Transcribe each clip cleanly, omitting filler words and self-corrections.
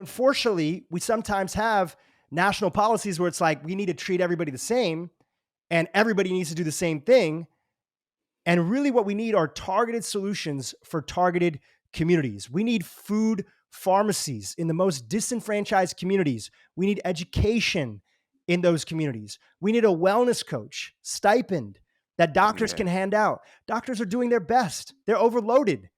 Unfortunately, we sometimes have national policies where it's like we need to treat everybody the same and everybody needs to do the same thing. And really, what we need are targeted solutions for targeted communities. We need food pharmacies in the most disenfranchised communities. We need education in those communities. We need a wellness coach, stipend that doctors Yeah, can hand out. Doctors are doing their best, they're overloaded.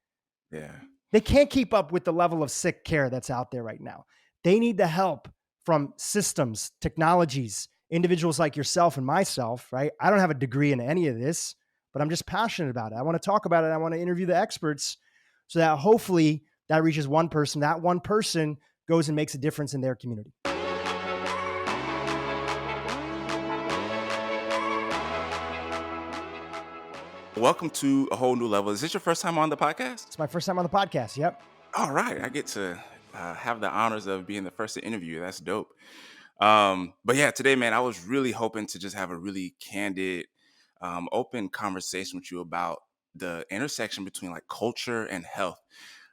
yeah, They can't keep up with the level of sick care that's out there right now. They need the help from systems, technologies, individuals like yourself and myself, right? I don't have a degree in any of this, but I'm just passionate about it. I want to talk about it. I want to interview the experts so that hopefully that reaches one person. That one person goes and makes a difference in their community. welcome to a whole new level. Is this your first time on the podcast? It's my first time on the podcast. Yep. All right, I get to have the honors of being the first to interview. That's dope. But yeah, today, man, I was really hoping to just have a really candid, open conversation with you about the intersection between like culture and health.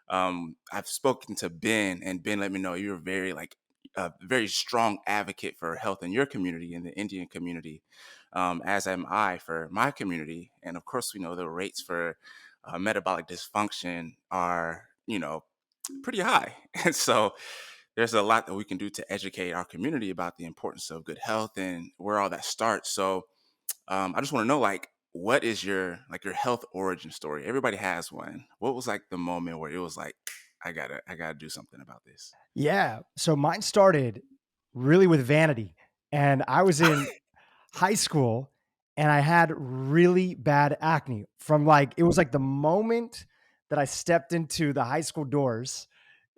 I've spoken to Ben, and Ben let me know you're very like a very strong advocate for health in your community, in the Indian community, as am I for my community. And of course, we know the rates for metabolic dysfunction are, pretty high. And so there's a lot that we can do to educate our community about the importance of good health and where all that starts. So I just want to know, like, what is your health origin story? Everybody has one. What was like the moment where it was like, I gotta do something about this? Yeah. So mine started really with vanity. And I was in high school and I had really bad acne from like, it was like the moment that I stepped into the high school doors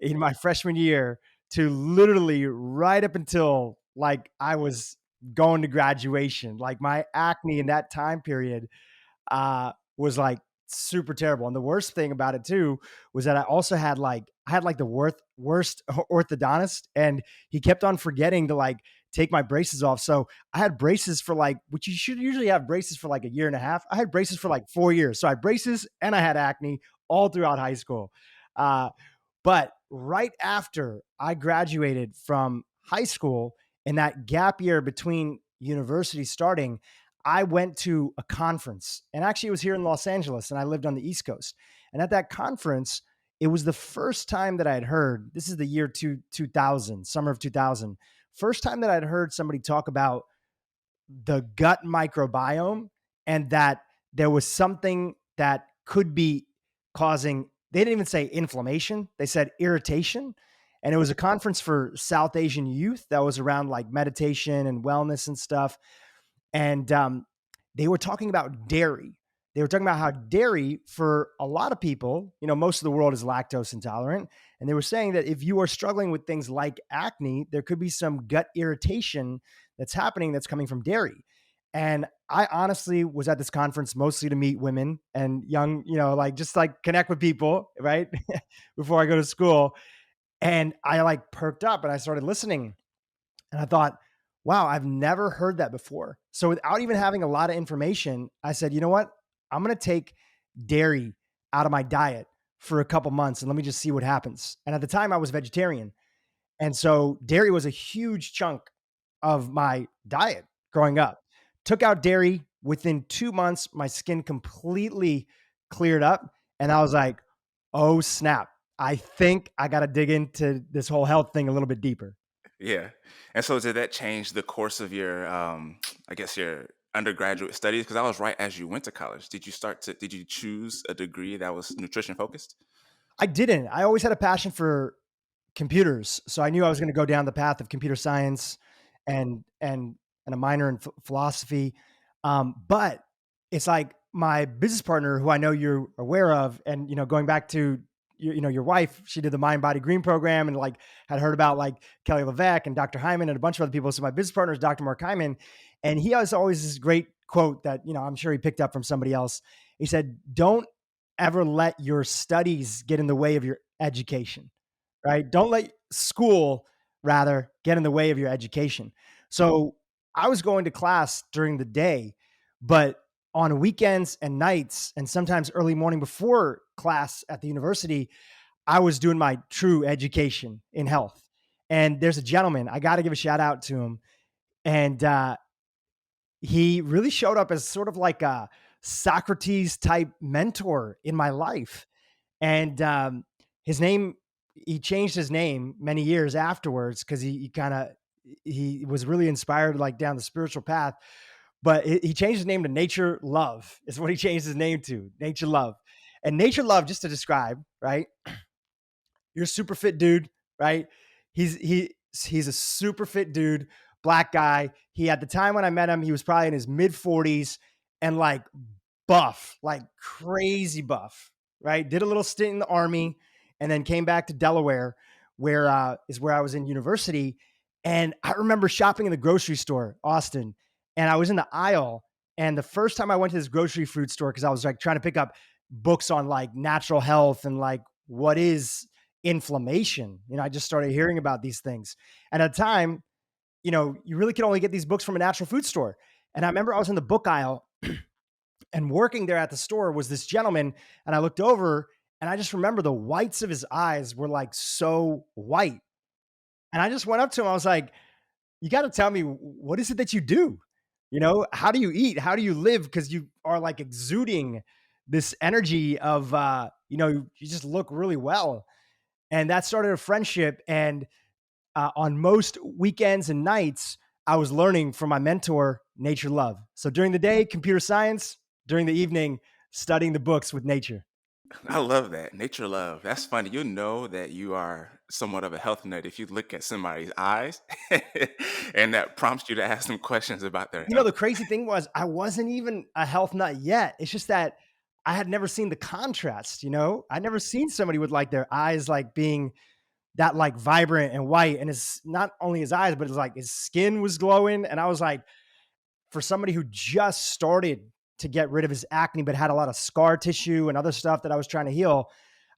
in my freshman year to literally right up until like I was going to graduation. Like my acne in that time period was like super terrible. And the worst thing about it too was that I had like the worst orthodontist, and he kept on forgetting to like take my braces off. So I had braces for like, which you should usually have braces for like a year and a half. I had braces for like 4 years. So I had braces and I had acne all throughout high school. Uh, but right after I graduated from high school, in that gap year between university starting, I went to a conference, and actually it was here in Los Angeles, and I lived on the East Coast. And at that conference, it was the first time that I had heard, this is the year 2000, summer of 2000, first time that I'd heard somebody talk about the gut microbiome, and that there was something that could be causing, they didn't even say inflammation, they said irritation. And it was a conference for South Asian youth that was around like meditation and wellness and stuff. And they were talking about dairy. They were talking about how dairy, for a lot of people, most of the world is lactose intolerant. And they were saying that if you are struggling with things like acne, there could be some gut irritation that's happening that's coming from dairy. And I honestly was at this conference mostly to meet women and young, like just like connect with people, right? Before I go to school. And I like perked up and I started listening. And I thought, wow, I've never heard that before. So without even having a lot of information, I said, you know what? I'm going to take dairy out of my diet for a couple months and let me just see what happens. And at the time I was vegetarian. And so dairy was a huge chunk of my diet growing up. Took out dairy. Within 2 months, my skin completely cleared up. And I was like, oh, snap. I think I got to dig into this whole health thing a little bit deeper. Yeah. And so did that change the course of your, I guess your undergraduate studies? Because I was right as you went to college. Did you choose a degree that was nutrition focused? I didn't. I always had a passion for computers, so I knew I was going to go down the path of computer science and a minor in philosophy. But it's like my business partner, who I know you're aware of, and going back to your wife, she did the Mind Body Green program, and like had heard about like Kelly LeVeque and Dr. Hyman and a bunch of other people. So my business partner is Dr. Mark Hyman, and he has always this great quote that I'm sure he picked up from somebody else. He said, "Don't ever let your studies get in the way of your education." Right? Don't let school rather get in the way of your education. So I was going to class during the day, but on weekends and nights, and sometimes early morning before class at the university, I was doing my true education in health. And there's a gentleman, I got to give a shout out to him. And he really showed up as sort of like a Socrates type mentor in my life. And his name, he changed his name many years afterwards because he kind of, he was really inspired like down the spiritual path. But he changed his name to Nature Love, is what he changed his name to, Nature Love. And Nature Love, just to describe, right? You're a super fit dude, right? He's a super fit dude, black guy. He, at the time when I met him, he was probably in his mid 40s and like buff, like crazy buff, right? Did a little stint in the army and then came back to Delaware, where is where I was in university. And I remember shopping in the grocery store, Austin, and I was in the aisle. And the first time I went to this grocery food store, because I was like trying to pick up books on like natural health and like what is inflammation. I just started hearing about these things. And at the time, you really could only get these books from a natural food store. And I remember I was in the book aisle and working there at the store was this gentleman. And I looked over and I just remember the whites of his eyes were like so white. And I just went up to him. I was like, you got to tell me, what is it that you do? How do you eat? How do you live? Because you are like exuding this energy of, you just look really well. And that started a friendship. And on most weekends and nights, I was learning from my mentor, Nature Love. So during the day, computer science, during the evening, studying the books with nature. I love that. Nature love. That's funny. You know that you are somewhat of a health nut if you look at somebody's eyes and that prompts you to ask them questions about their health. The crazy thing was I wasn't even a health nut yet. It's just that I had never seen the contrast, I'd never seen somebody with like their eyes like being that like vibrant and white. And it's not only his eyes, but it's like his skin was glowing. And I was like, for somebody who just started to get rid of his acne, but had a lot of scar tissue and other stuff that I was trying to heal,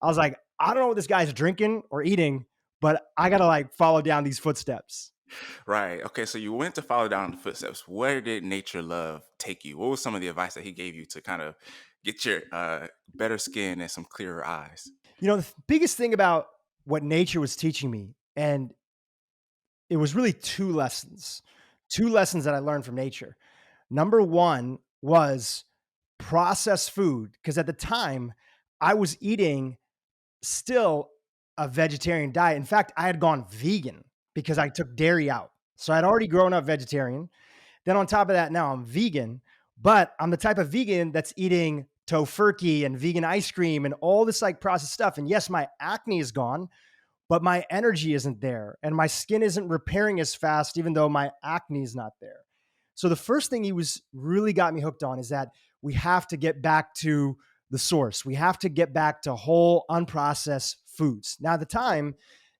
I was like, I don't know what this guy's drinking or eating, but I got to like follow down these footsteps. Right. Okay. So you went to follow down the footsteps. Where did nature love take you? What was some of the advice that he gave you to kind of get your better skin and some clearer eyes? The biggest thing about what nature was teaching me, and it was really two lessons that I learned from nature. Number one was processed food. Because at the time, I was eating still a vegetarian diet. In fact, I had gone vegan because I took dairy out. So I'd already grown up vegetarian. Then on top of that, now I'm vegan, but I'm the type of vegan that's eating tofurkey and vegan ice cream and all this like processed stuff. And yes, my acne is gone, but my energy isn't there and my skin isn't repairing as fast, even though my acne is not there. So the first thing he was really got me hooked on is that we have to get back to the source. We have to get back to whole unprocessed foods. Now, at the time,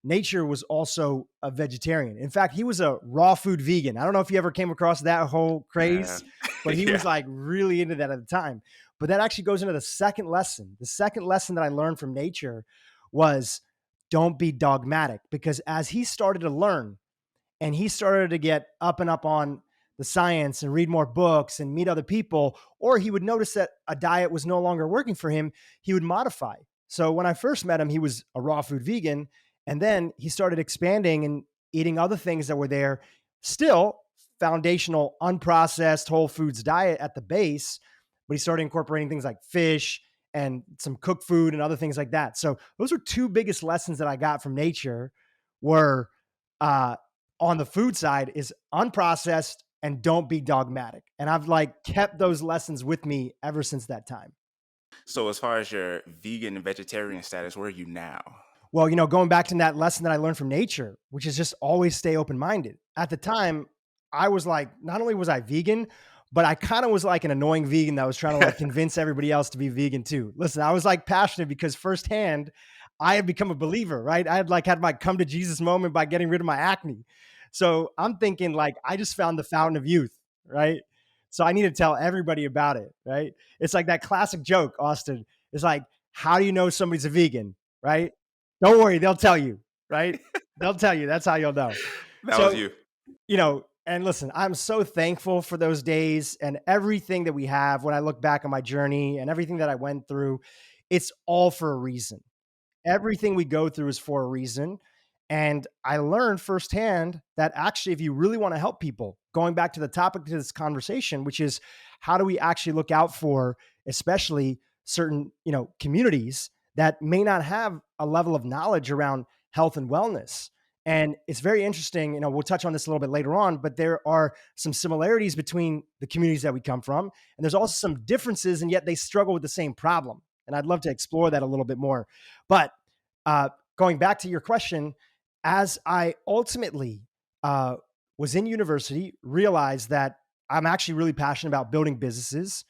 Nature was also a vegetarian. In fact, he was a raw food vegan. I don't know if you ever came across that whole Yeah. craze, but he was Yeah. like really into that at the time. But that actually goes into the second lesson. The second lesson that I learned from Nature was don't be dogmatic, because as he started to learn and he started to get up and up on the science and read more books and meet other people, or he would notice that a diet was no longer working for him, he would modify. So when I first met him, he was a raw food vegan. And then he started expanding and eating other things that were there, still foundational, unprocessed whole foods diet at the base. But he started incorporating things like fish and some cooked food and other things like that. So those were two biggest lessons that I got from nature were uh, on the food side is unprocessed and don't be dogmatic. And I've like kept those lessons with me ever since that time. So as far as your vegan and vegetarian status, where are you now? Well, going back to that lesson that I learned from nature, which is just always stay open minded. At the time, I was like, not only was I vegan, but I kind of was like an annoying vegan that was trying to like convince everybody else to be vegan too. Listen, I was like passionate because firsthand, I had become a believer, right? I had like had my come to Jesus moment by getting rid of my acne. So I'm thinking like, I just found the fountain of youth, right? So I need to tell everybody about it, right? It's like that classic joke, Austin. It's like, how do you know somebody's a vegan, right? Don't worry, they'll tell you, right? They'll tell you. That's how you'll know. That was So, you. and listen, I'm so thankful for those days and everything that we have when I look back on my journey and everything that I went through. It's all for a reason. Everything we go through is for a reason. And I learned firsthand that actually, if you really want to help people, going back to the topic of this conversation, which is how do we actually look out for, especially certain, communities that may not have a level of knowledge around health and wellness. And it's very interesting, we'll touch on this a little bit later on, but there are some similarities between the communities that we come from. And there's also some differences, and yet they struggle with the same problem. And I'd love to explore that a little bit more. But going back to your question, as I ultimately was in university, realized that I'm actually really passionate about building businesses.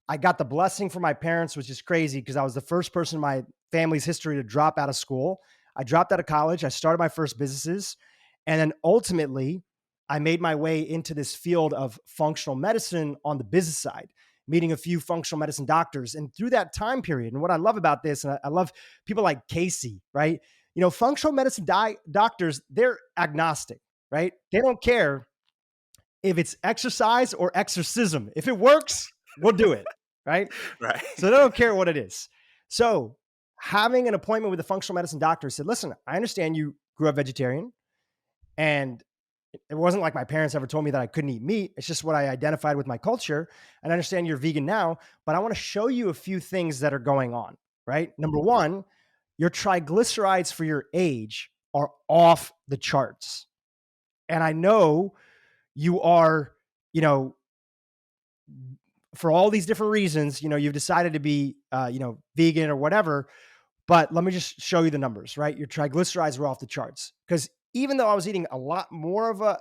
I got the blessing from my parents, which is crazy because I was the first person in my family's history to drop out of school. I dropped out of college. I started my first businesses. And then ultimately, I made my way into this field of functional medicine on the business side, meeting a few functional medicine doctors. And through that time period, and what I love about this, and I love people like Casey, right? Functional medicine doctors, they're agnostic, right? They don't care if it's exercise or exorcism. If it works, we'll do it, right? Right. So they don't care what it is. So having an appointment with a functional medicine doctor said, listen, I understand you grew up vegetarian, and it wasn't like my parents ever told me that I couldn't eat meat. It's just what I identified with my culture. And I understand you're vegan now, but I want to show you a few things that are going on, right? Number one, your triglycerides for your age are off the charts. And I know you are, for all these different reasons, you've decided to be, vegan or whatever. But let me just show you the numbers, right? Your triglycerides were off the charts because even though I was eating a lot more of a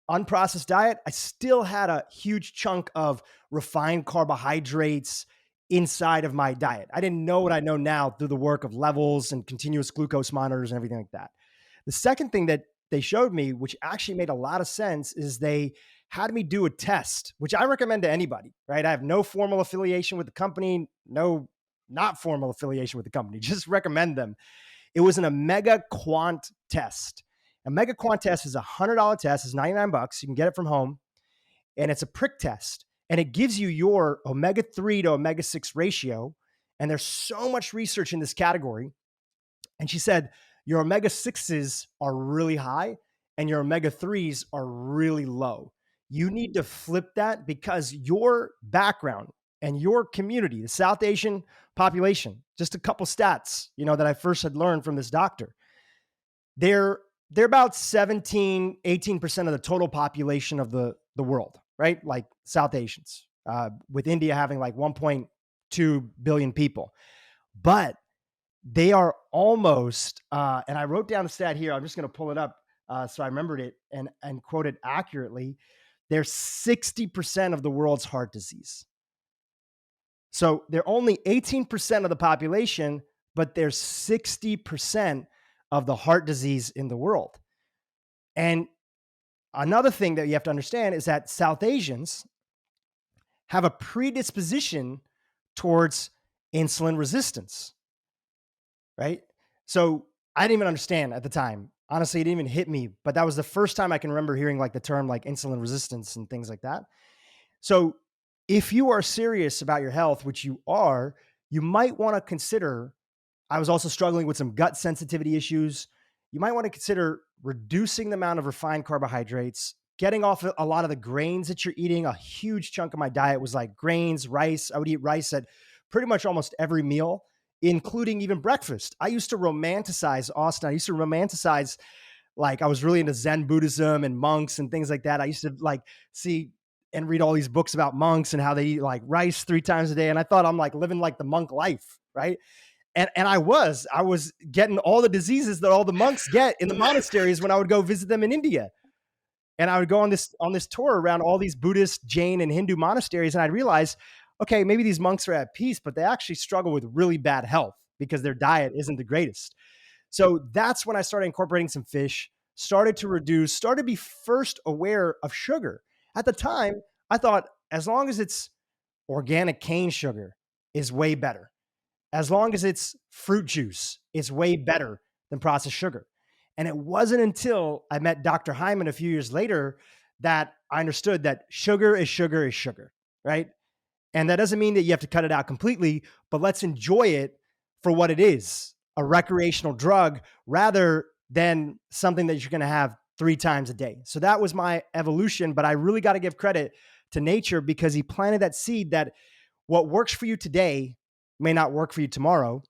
unprocessed diet, I still had a huge chunk of refined carbohydrates inside of my diet. I didn't know what I know now through the work of levels and continuous glucose monitors and everything like that. The second thing that they showed me, which actually made a lot of sense, is they had me do a test, which I recommend to anybody, right? I have no formal affiliation with the company, no not formal affiliation with the company, just recommend them. It was an Omega Quant test. Omega Quant test is a $100 test. It's $99. You can get it from home. And it's a prick test. And it gives you your omega 3 to omega 6 ratio. And there's so much research in this category. And she said, your omega 6s are really high and your omega 3s are really low. You need to flip that because your background and your community, the South Asian population, just a couple stats, that I first had learned from this doctor. They're about 17, 18% of the total population of the world, right? Like South Asians, with India having like 1.2 billion people. But they are almost, and I wrote down the stat here. I'm just going to pull it up so I remembered it and quote it accurately. They're 60% of the world's heart disease. So they're only 18% of the population, but they're 60% of the heart disease in the world. And another thing that you have to understand is that South Asians have a predisposition towards insulin resistance, right? So I didn't even understand at the time. Honestly, it didn't even hit me, but that was the first time I can remember hearing like the term like insulin resistance and things like that. So if you are serious about your health, which you are, you might want to consider, I was also struggling with some gut sensitivity issues. You might want to consider reducing the amount of refined carbohydrates, getting off a lot of the grains that you're eating. A huge chunk of my diet was like grains, rice. I would eat rice at pretty much almost every meal, including even breakfast. I used to romanticize, Austin. I used to romanticize, like I was really into Zen Buddhism and monks and things like that. I used to like see and read all these books about monks and how they eat like rice 3 times a day. And I thought I'm like living like the monk life, right? And I was getting all the diseases that all the monks get in the monasteries when I would go visit them in India. And I would go on this tour around all these Buddhist, Jain, and Hindu monasteries. And I'd realize, okay, maybe these monks are at peace, but they actually struggle with really bad health because their diet isn't the greatest. So that's when I started incorporating some fish, started to reduce, started to be first aware of sugar. At the time, I thought as long as it's organic cane sugar is way better. As long as it's fruit juice, it's way better than processed sugar. And it wasn't until I met Dr. Hyman a few years later that I understood that sugar is sugar is sugar, right? And that doesn't mean that you have to cut it out completely, but let's enjoy it for what it is. a recreational drug rather than something that you're going to have 3 times a day. So that was my evolution. But I really got to give credit to nature because he planted that seed that what works for you today may not work for you tomorrow.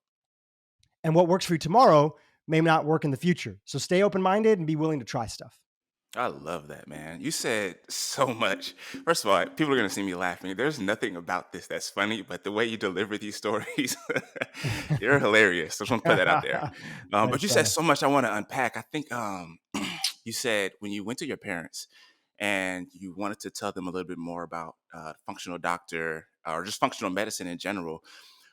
And what works for you tomorrow may not work in the future. So stay open minded and be willing to try stuff. I love that, man. You said so much. First of all, people are going to see me laughing. There's nothing about this that's funny, but the way you deliver these stories, you're hilarious. I just want to put that out there. But Nice you said try. so much I want to unpack. I think you said when you went to your parents and you wanted to tell them a little bit more about functional doctor or just functional medicine in general,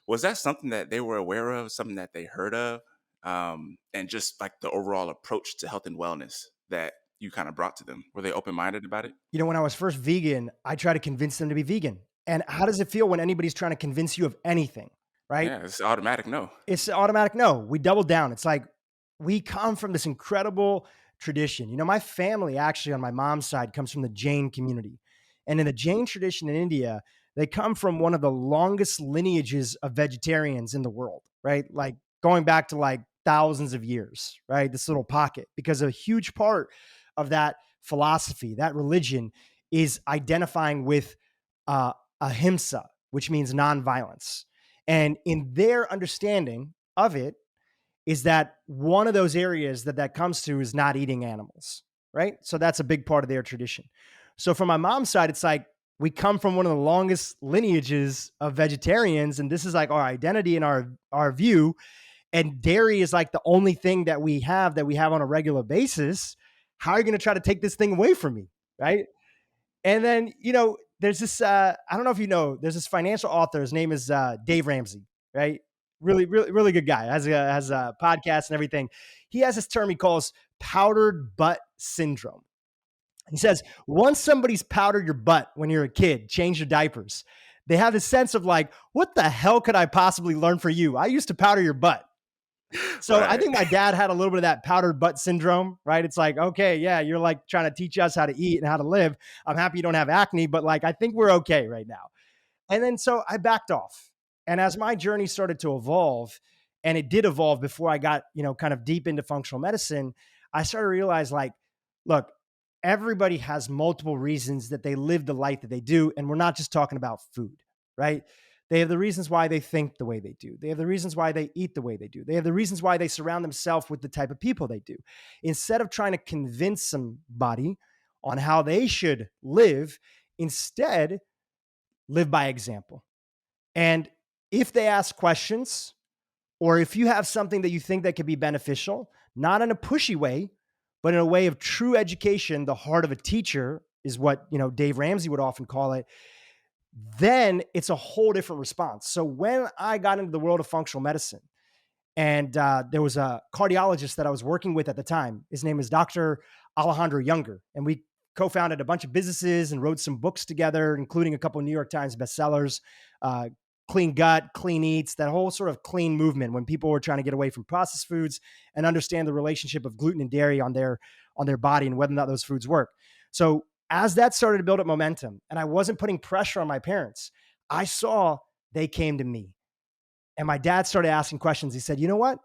was that something that they were aware of, something that they heard of, and just like the overall approach to health and wellness that you kind of brought to them? Were they open minded about it? When I was first vegan, I tried to convince them to be vegan. And how does it feel when anybody's trying to convince you of anything, right? Yeah, it's automatic. No. It's automatic no. We double down. It's like we come from this incredible tradition. My family actually on my mom's side comes from the Jain community. And in the Jain tradition in India, they come from one of the longest lineages of vegetarians in the world, right? Like going back to like thousands of years, right? This little pocket, because a huge part of that philosophy, that religion is identifying with ahimsa, which means nonviolence. And in their understanding of it, is that one of those areas that comes to is not eating animals, right? So that's a big part of their tradition. So from my mom's side, it's like we come from one of the longest lineages of vegetarians, and this is like our identity and our view. And dairy is like the only thing that we have on a regular basis. How are you going to try to take this thing away from me, right? And then, there's this, I don't know if you know, there's this financial author. His name is Dave Ramsey, right? Really, really, really good guy. Has a podcast and everything. He has this term he calls powdered butt syndrome. He says, once somebody's powdered your butt when you're a kid, change your diapers, they have this sense of like, what the hell could I possibly learn for you? I used to powder your butt. So I Right. think my dad had a little bit of that powdered butt syndrome, right? It's like, okay, yeah, you're like trying to teach us how to eat and how to live. I'm happy you don't have acne, but like, I think we're okay right now. And then so I backed off. And as my journey started to evolve, and it did evolve before I got, kind of deep into functional medicine, I started to realize like, look, everybody has multiple reasons that they live the life that they do. And we're not just talking about food, right? They have the reasons why they think the way they do. They have the reasons why they eat the way they do. They have the reasons why they surround themselves with the type of people they do. Instead of trying to convince somebody on how they should live, instead, live by example. And if they ask questions, or if you have something that you think that could be beneficial, not in a pushy way, but in a way of true education, the heart of a teacher is what, Dave Ramsey would often call it, then it's a whole different response. So when I got into the world of functional medicine, and there was a cardiologist that I was working with at the time. His name is Dr. Alejandro Younger. And we co-founded a bunch of businesses and wrote some books together, including a couple of New York Times bestsellers, Clean Gut, Clean Eats, that whole sort of clean movement when people were trying to get away from processed foods and understand the relationship of gluten and dairy on their body and whether or not those foods work. So as that started to build up momentum and I wasn't putting pressure on my parents, I saw they came to me. And my dad started asking questions. He said, you know what?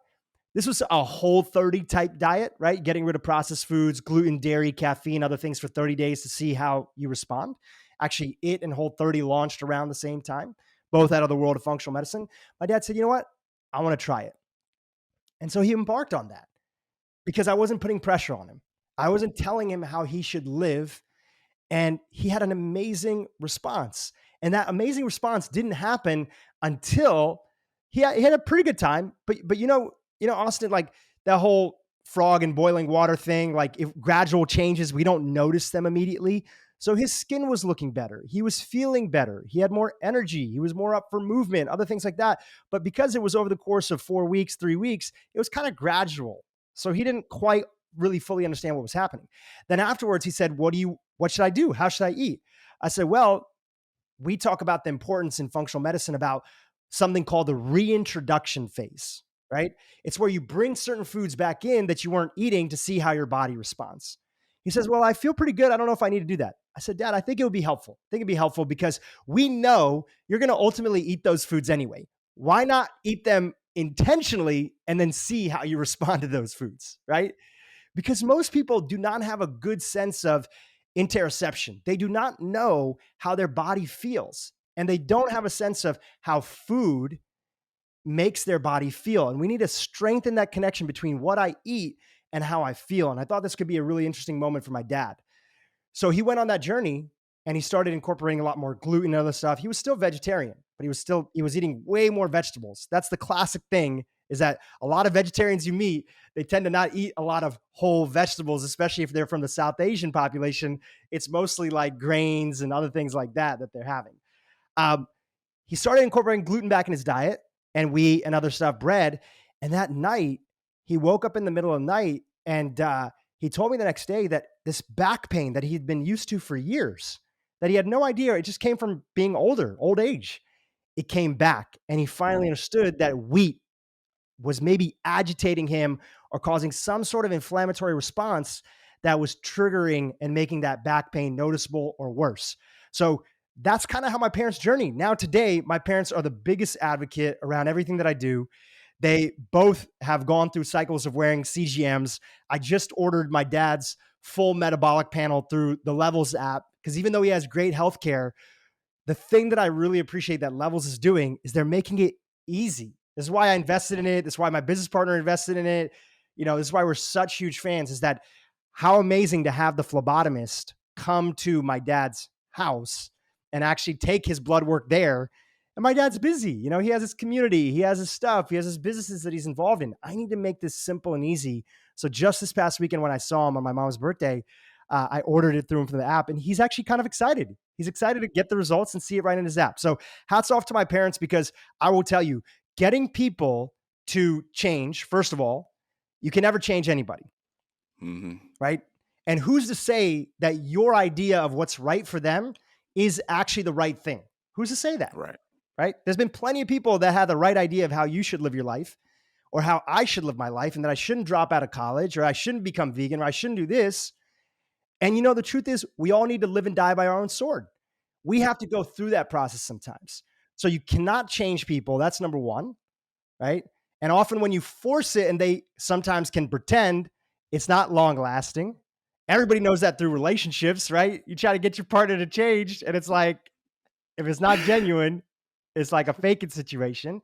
This was a Whole30 type diet, right? Getting rid of processed foods, gluten, dairy, caffeine, other things for 30 days to see how you respond. Actually, it and Whole30 launched around the same time, both out of the world of functional medicine. My dad said, you know what? I want to try it. And so he embarked on that because I wasn't putting pressure on him. I wasn't telling him how he should live. And he had an amazing response. And that amazing response didn't happen until he had a pretty good time. But Austin, like that whole frog in boiling water thing, like if gradual changes, we don't notice them immediately. So his skin was looking better. He was feeling better. He had more energy. He was more up for movement, other things like that. But because it was over the course of 4 weeks, 3 weeks, it was kind of gradual. So he didn't quite really fully understand what was happening. Then afterwards, he said, what should I do? How should I eat? I said, well, we talk about the importance in functional medicine about something called the reintroduction phase, right? It's where you bring certain foods back in that you weren't eating to see how your body responds. He says, well, I feel pretty good. I don't know if I need to do that. I said, Dad, I think it would be helpful. I think it'd be helpful because we know you're going to ultimately eat those foods anyway. Why not eat them intentionally and then see how you respond to those foods, right? Because most people do not have a good sense of interoception. They do not know how their body feels, and they don't have a sense of how food makes their body feel. And we need to strengthen that connection between what I eat and how I feel. And I thought this could be a really interesting moment for my dad. So he went on that journey and he started incorporating a lot more gluten and other stuff. He was still vegetarian, but he was eating way more vegetables. That's the classic thing, is that a lot of vegetarians you meet, they tend to not eat a lot of whole vegetables, especially if they're from the South Asian population. It's mostly like grains and other things like that they're having. Um, he started incorporating gluten back in his diet and wheat and other stuff, bread. And that night, he woke up in the middle of the night and he told me the next day that this back pain that he'd been used to for years, that he had no idea, it just came from being older, old age. It came back. And he finally understood that wheat was maybe agitating him or causing some sort of inflammatory response that was triggering and making that back pain noticeable or worse. So that's kind of how my parents journeyed. Now, today, my parents are the biggest advocate around everything that I do. They both have gone through cycles of wearing CGMs. I just ordered my dad's full metabolic panel through the Levels app because even though he has great healthcare, the thing that I really appreciate that Levels is doing is they're making it easy. This is why I invested in it. This is why my business partner invested in it. This is why we're such huge fans, is that how amazing to have the phlebotomist come to my dad's house and actually take his blood work there. And my dad's busy. He has his community, he has his stuff, he has his businesses that he's involved in. I need to make this simple and easy. So just this past weekend when I saw him on my mom's birthday, I ordered it through him from the app, and he's actually kind of excited. He's excited to get the results and see it right in his app. So hats off to my parents, because I will tell you, getting people to change, first of all, you can never change anybody, right? And who's to say that your idea of what's right for them is actually the right thing? Who's to say that? Right? There's been plenty of people that had the right idea of how you should live your life or how I should live my life, and that I shouldn't drop out of college or I shouldn't become vegan or I shouldn't do this. And the truth is, we all need to live and die by our own sword. We have to go through that process sometimes. So you cannot change people. That's number one, right? And often when you force it and they sometimes can pretend, it's not long lasting. Everybody knows that through relationships, right? You try to get your partner to change, and it's like, if it's not genuine, it's like a fake it situation.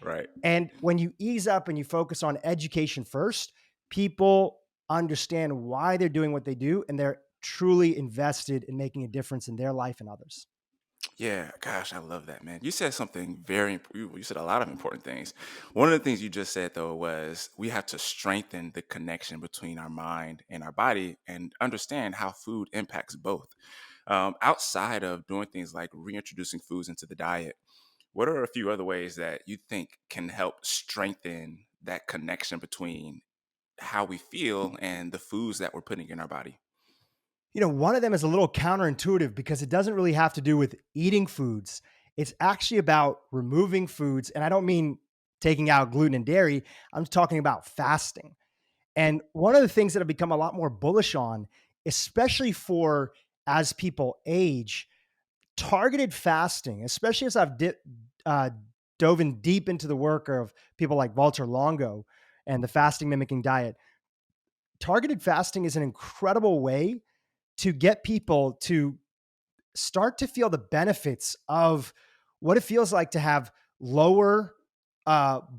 Right. And when you ease up and you focus on education first, people understand why they're doing what they do, and they're truly invested in making a difference in their life and others. Yeah, gosh, I love that, man. You said something you said a lot of important things. One of the things you just said, though, was we have to strengthen the connection between our mind and our body and understand how food impacts both. Outside of doing things like reintroducing foods into the diet, what are a few other ways that you think can help strengthen that connection between how we feel and the foods that we're putting in our body? One of them is a little counterintuitive because it doesn't really have to do with eating foods. It's actually about removing foods. And I don't mean taking out gluten and dairy. I'm talking about fasting. And one of the things that I've become a lot more bullish on, especially for as people age, targeted fasting, especially as I've dove in deep into the work of people like Walter Longo and the fasting mimicking diet. Targeted fasting is an incredible way to get people to start to feel the benefits of what it feels like to have lower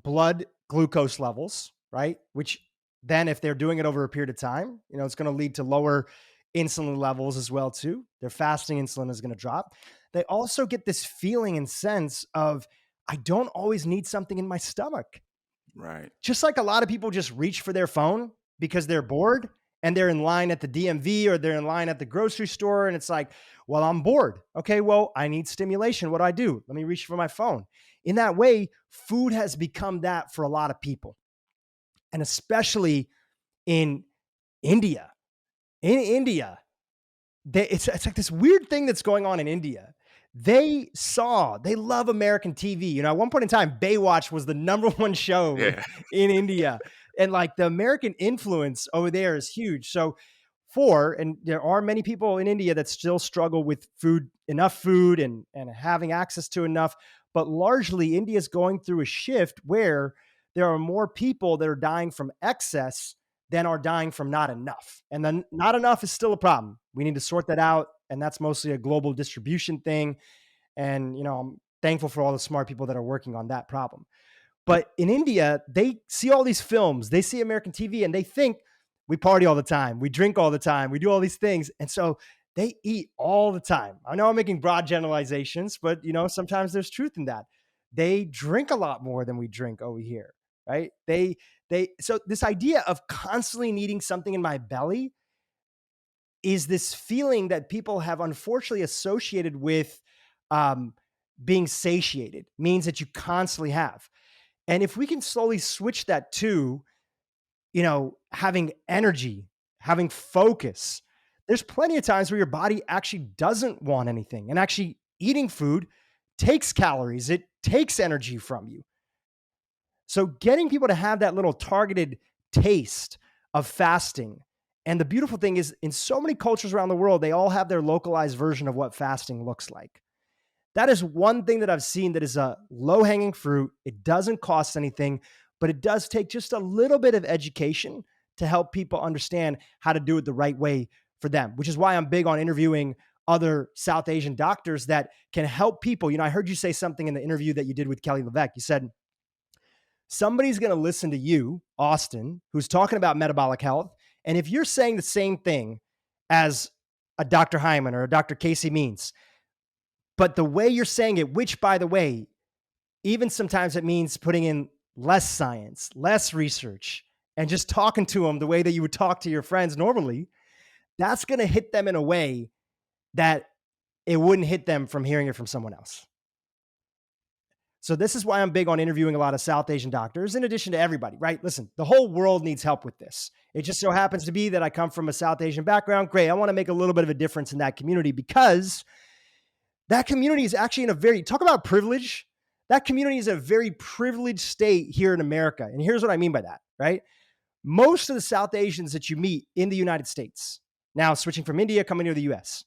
blood glucose levels, right? Which then, if they're doing it over a period of time, it's going to lead to lower insulin levels as well too. Their fasting insulin is going to drop. They also get this feeling and sense of, I don't always need something in my stomach. Right. Just like a lot of people just reach for their phone because they're bored and they're in line at the DMV or they're in line at the grocery store, and it's like, well, I'm bored. Okay, well, I need stimulation. What do I do? Let me reach for my phone. In that way, food has become that for a lot of people. And especially in India. In India, it's like this weird thing that's going on in India. They love American TV. At one point in time, Baywatch was the number one show Yeah. in India. And like the American influence over there is huge. So and there are many people in India that still struggle with enough food and having access to enough. but largely India is going through a shift where there are more people that are dying from excess than are dying from not enough. And then not enough is still a problem. We need to sort that out. And that's mostly a global distribution thing. And, I'm thankful for all the smart people that are working on that problem. But in India, they see all these films, they see American TV, and they think we party all the time, we drink all the time, we do all these things. And so they eat all the time. I know I'm making broad generalizations, but sometimes there's truth in that. They drink a lot more than we drink over here, right? So this idea of constantly needing something in my belly is this feeling that people have unfortunately associated with being satiated, means that you constantly have. And if we can slowly switch that to, having energy, having focus, there's plenty of times where your body actually doesn't want anything. And actually eating food takes calories, it takes energy from you. So getting people to have that little targeted taste of fasting. And the beautiful thing is, in so many cultures around the world, they all have their localized version of what fasting looks like. That is one thing that I've seen that is a low-hanging fruit. It doesn't cost anything, but it does take just a little bit of education to help people understand how to do it the right way for them, which is why I'm big on interviewing other South Asian doctors that can help people. I heard you say something in the interview that you did with Kelly LeVeque. You said, somebody's going to listen to you, Austin, who's talking about metabolic health. And if you're saying the same thing as a Dr. Hyman or a Dr. Casey Means, but the way you're saying it, which, by the way, even sometimes it means putting in less science, less research, and just talking to them the way that you would talk to your friends normally, that's going to hit them in a way that it wouldn't hit them from hearing it from someone else. So this is why I'm big on interviewing a lot of South Asian doctors, in addition to everybody, right? Listen, the whole world needs help with this. It just so happens to be that I come from a South Asian background. Great. I want to make a little bit of a difference in that community, because that community is actually in a very, talk about privilege. That community is a very privileged state here in America. And here's what I mean by that, right? Most of the South Asians that you meet in the United States, now switching from India, coming to the US,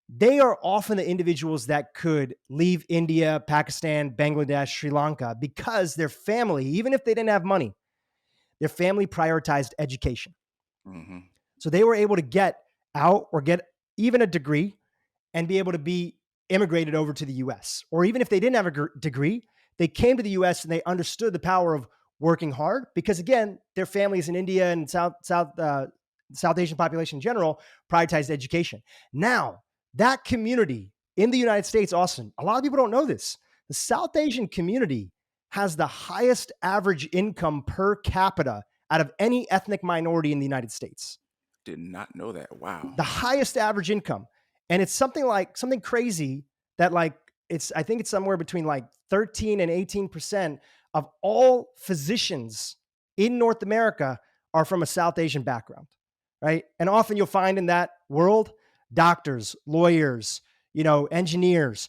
they are often the individuals that could leave India, Pakistan, Bangladesh, Sri Lanka, because their family, even if they didn't have money, their family prioritized education. Mm-hmm. So they were able to get out or get even a degree and be able to be immigrated over to the US. Or even if they didn't have a degree, they came to the US and they understood the power of working hard, because again, their families in India and South Asian population in general prioritized education. Now, that community in the United States, Austin, a lot of people don't know this. The South Asian community has the highest average income per capita out of any ethnic minority in the United States. Did not know that. Wow. The highest average income. And it's something crazy that I think it's somewhere between 13 and 18% of all physicians in North America are from a South Asian background, right? And often you'll find in that world, doctors, lawyers, engineers,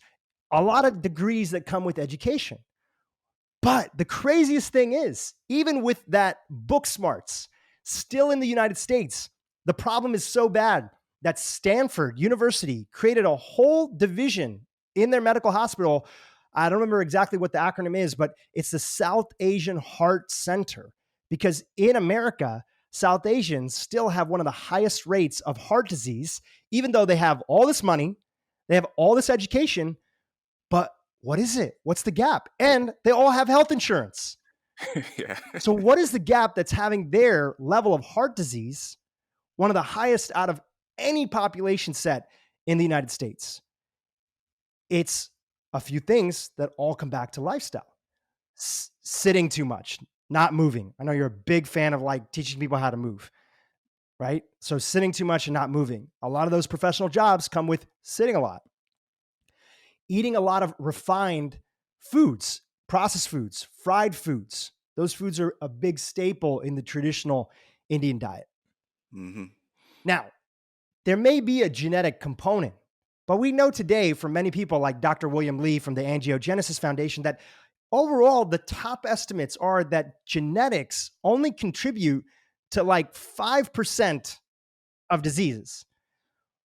a lot of degrees that come with education. But the craziest thing is, even with that book smarts, still in the United States, the problem is so bad that Stanford University created a whole division in their medical hospital. I don't remember exactly what the acronym is, but it's the South Asian Heart Center, because in America, South Asians still have one of the highest rates of heart disease, even though they have all this money, they have all this education, but what is it? What's the gap? And they all have health insurance. Yeah. So what is the gap that's having their level of heart disease one of the highest out of any population set in the United States? It's a few things that all come back to lifestyle. Sitting too much, not moving. I know you're a big fan of teaching people how to move, right? So sitting too much and not moving. A lot of those professional jobs come with sitting a lot. Eating a lot of refined foods, processed foods, fried foods. Those foods are a big staple in the traditional Indian diet. Mm-hmm. Now, there may be a genetic component, but we know today from many people like Dr. William Lee from the Angiogenesis Foundation that overall, the top estimates are that genetics only contribute to 5% of diseases.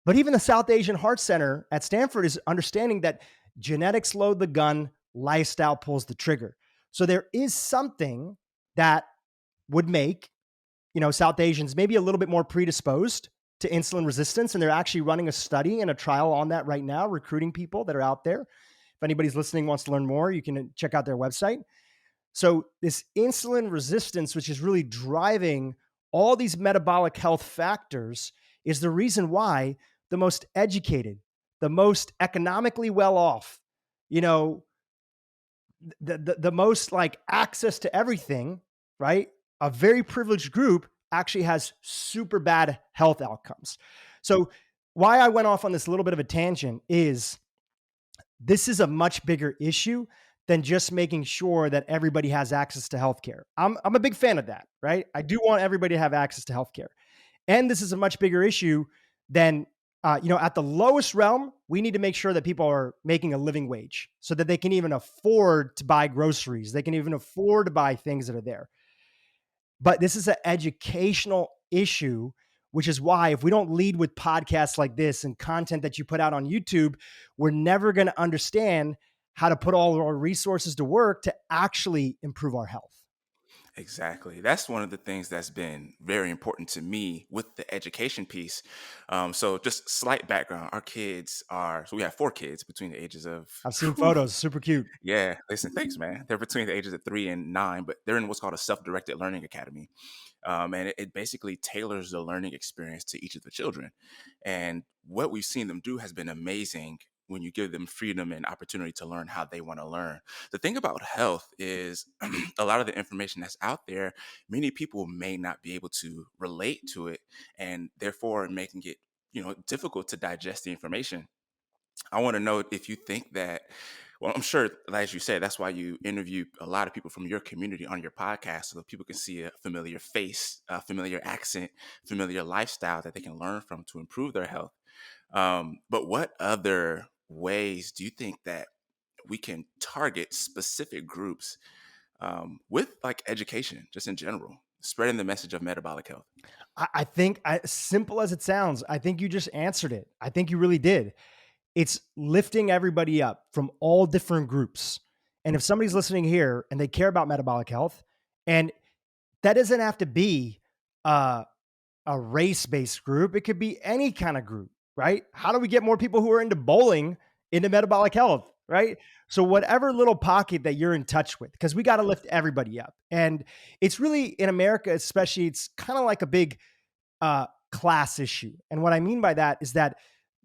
But even the South Asian Heart Center at Stanford is understanding that genetics load the gun lifestyle pulls the trigger. So there is something that would make, South Asians maybe a little bit more predisposed to insulin resistance. And they're actually running a study and a trial on that right now, recruiting people that are out there. If anybody's listening wants to learn more, you can check out their website. So this insulin resistance, which is really driving all these metabolic health factors, is the reason why the most educated, the most economically well off, you know, the most like access to everything, right? A very privileged group actually has super bad health outcomes. So why I went off on this little bit of a tangent is this is a much bigger issue than just making sure that everybody has access to healthcare. I'm a big fan of that, right? I do want everybody to have access to healthcare. And this is a much bigger issue than, at the lowest realm, we need to make sure that people are making a living wage so that they can even afford to buy groceries. They can even afford to buy things that are there. But this is an educational issue, which is why if we don't lead with podcasts like this and content that you put out on YouTube, we're never going to understand how to put all our resources to work to actually improve our health. Exactly. That's one of the things that's been very important to me with the education piece. So just slight background. Our kids so we have 4 kids between the ages of, I've seen whew, photos, super cute. yeah, listen, thanks, man. They're between the ages of 3 and 9, but they're in what's called a self-directed learning academy. And it basically tailors the learning experience to each of the children. And what we've seen them do has been amazing when you give them freedom and opportunity to learn how they want to learn. The thing about health is a lot of the information that's out there, many people may not be able to relate to it, and therefore making it, difficult to digest the information. I want to know if you think that, well, I'm sure, as you said, that's why you interview a lot of people from your community on your podcast so that people can see a familiar face, a familiar accent, familiar lifestyle that they can learn from to improve their health. But what other ways do you think that we can target specific groups with like education, just in general, spreading the message of metabolic health? I think, as simple as it sounds, I think you just answered it. I think you really did. It's lifting everybody up from all different groups. And if somebody's listening here and they care about metabolic health, and that doesn't have to be a race-based group, it could be any kind of group, right? How do we get more people who are into bowling into metabolic health, right? So whatever little pocket that you're in touch with, because we got to lift everybody up. And it's really, in America especially, it's kind of like a big class issue. And what I mean by that is that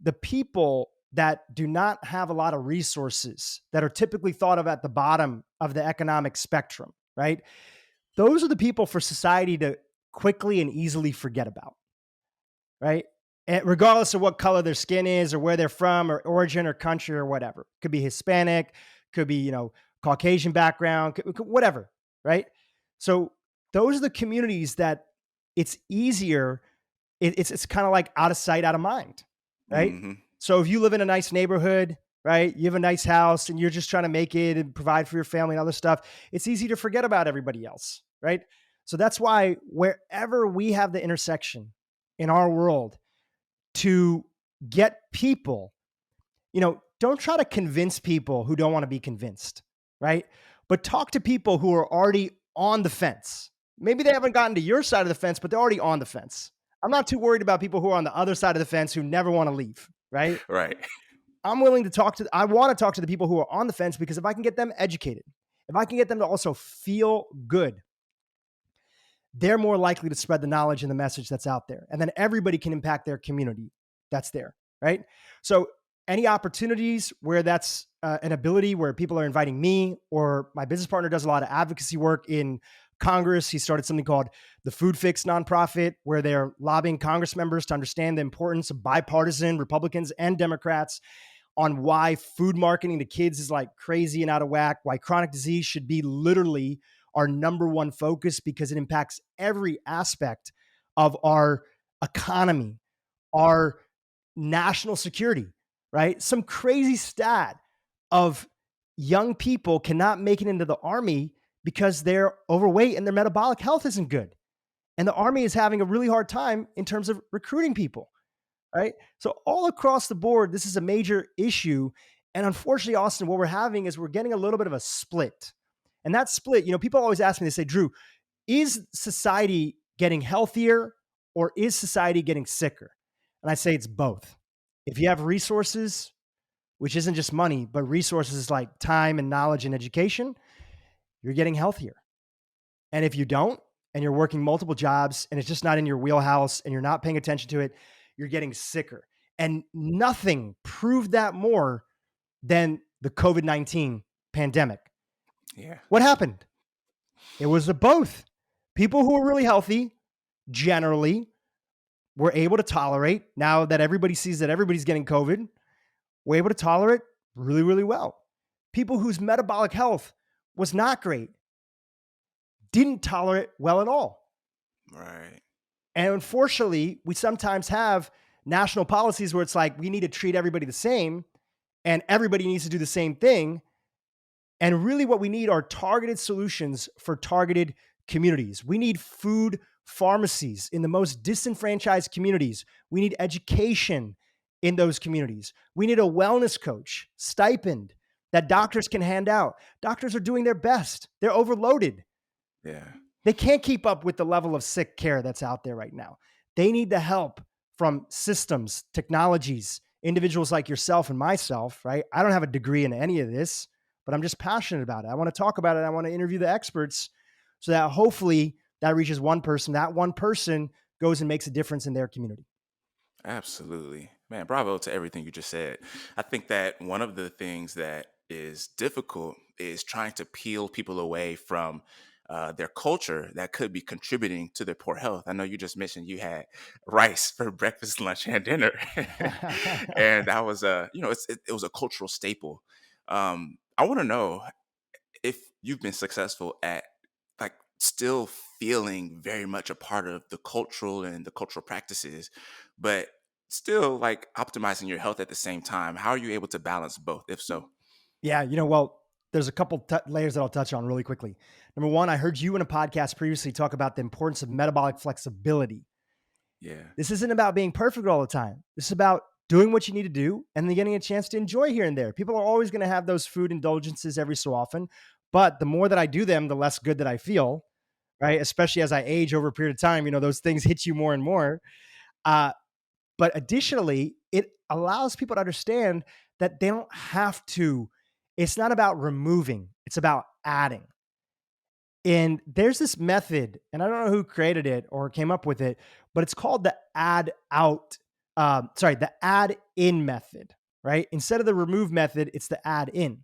the people that do not have a lot of resources, that are typically thought of at the bottom of the economic spectrum, right? Those are the people for society to quickly and easily forget about, right? And regardless of what color their skin is or where they're from or origin or country or whatever. Could be Hispanic, could be, Caucasian background, whatever, right? So those are the communities that it's easier. It's kind of like out of sight, out of mind, right? Hmm. So if you live in a nice neighborhood, right, you have a nice house and you're just trying to make it and provide for your family and other stuff, it's easy to forget about everybody else, right? So that's why wherever we have the intersection in our world to get people, don't try to convince people who don't want to be convinced, right? But talk to people who are already on the fence. Maybe they haven't gotten to your side of the fence, but they're already on the fence. I'm not too worried about people who are on the other side of the fence who never want to leave, right? Right. I want to talk to the people who are on the fence, because if I can get them educated, if I can get them to also feel good, they're more likely to spread the knowledge and the message that's out there. And then everybody can impact their community that's there, right? So any opportunities where that's an ability, where people are inviting me, or my business partner does a lot of advocacy work in Congress. He started something called the Food Fix nonprofit, where they're lobbying Congress members to understand the importance of bipartisan Republicans and Democrats on why food marketing to kids is like crazy and out of whack, why chronic disease should be literally our number one focus, because it impacts every aspect of our economy, our national security, right? Some crazy stat of young people cannot make it into the army because they're overweight and their metabolic health isn't good. And the army is having a really hard time in terms of recruiting people, right? So all across the board, this is a major issue. And unfortunately, Austin, what we're having is we're getting a little bit of a split. And that split, people always ask me, they say, Drew, is society getting healthier or is society getting sicker? And I say it's both. If you have resources, which isn't just money, but resources like time and knowledge and education, you're getting healthier. And if you don't, and you're working multiple jobs and it's just not in your wheelhouse and you're not paying attention to it, you're getting sicker. And nothing proved that more than the COVID-19 pandemic. Yeah. What happened? It was a both. People who were really healthy generally were able to tolerate, now that everybody sees that everybody's getting COVID, were able to tolerate really, really well. People whose metabolic health was not great didn't tolerate well at all. Right. And unfortunately, we sometimes have national policies where it's like we need to treat everybody the same and everybody needs to do the same thing. And really, what we need are targeted solutions for targeted communities. We need food pharmacies in the most disenfranchised communities. We need education in those communities. We need a wellness coach, stipend that doctors can hand out. Doctors are doing their best, they're overloaded. Yeah. They can't keep up with the level of sick care that's out there right now. They need the help from systems, technologies, individuals like yourself and myself, right? I don't have a degree in any of this, but I'm just passionate about it. I want to talk about it. I want to interview the experts so that hopefully that reaches one person. That one person goes and makes a difference in their community. Absolutely. Man, bravo to everything you just said. I think that one of the things that is difficult is trying to peel people away from their culture that could be contributing to their poor health. I know you just mentioned you had rice for breakfast, lunch, and dinner, and that was it was a cultural staple. I want to know if you've been successful at like still feeling very much a part of the cultural and the cultural practices, but still like optimizing your health at the same time. How are you able to balance both, if so? Yeah, well, there's a couple layers that I'll touch on really quickly. Number one, I heard you in a podcast previously talk about the importance of metabolic flexibility. Yeah. This isn't about being perfect all the time. This is about doing what you need to do and then getting a chance to enjoy here and there. People are always going to have those food indulgences every so often, but the more that I do them, the less good that I feel, right? Especially as I age over a period of time, those things hit you more and more. Uh, but additionally, it allows people to understand that they don't have to, it's not about removing, it's about adding. And there's this method, and I don't know who created it or came up with it, but it's called the the add in method, right? Instead of the remove method, it's the add in.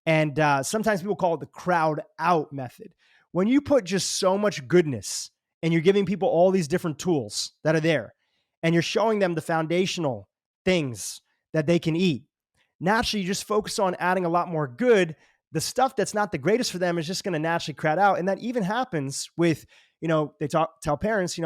And sometimes people call it the crowd out method. When you put just so much goodness and you're giving people all these different tools that are there, and you're showing them the foundational things that they can eat, naturally you just focus on adding a lot more good. The stuff that's not the greatest for them is just going to naturally crowd out. And that even happens with, they tell parents,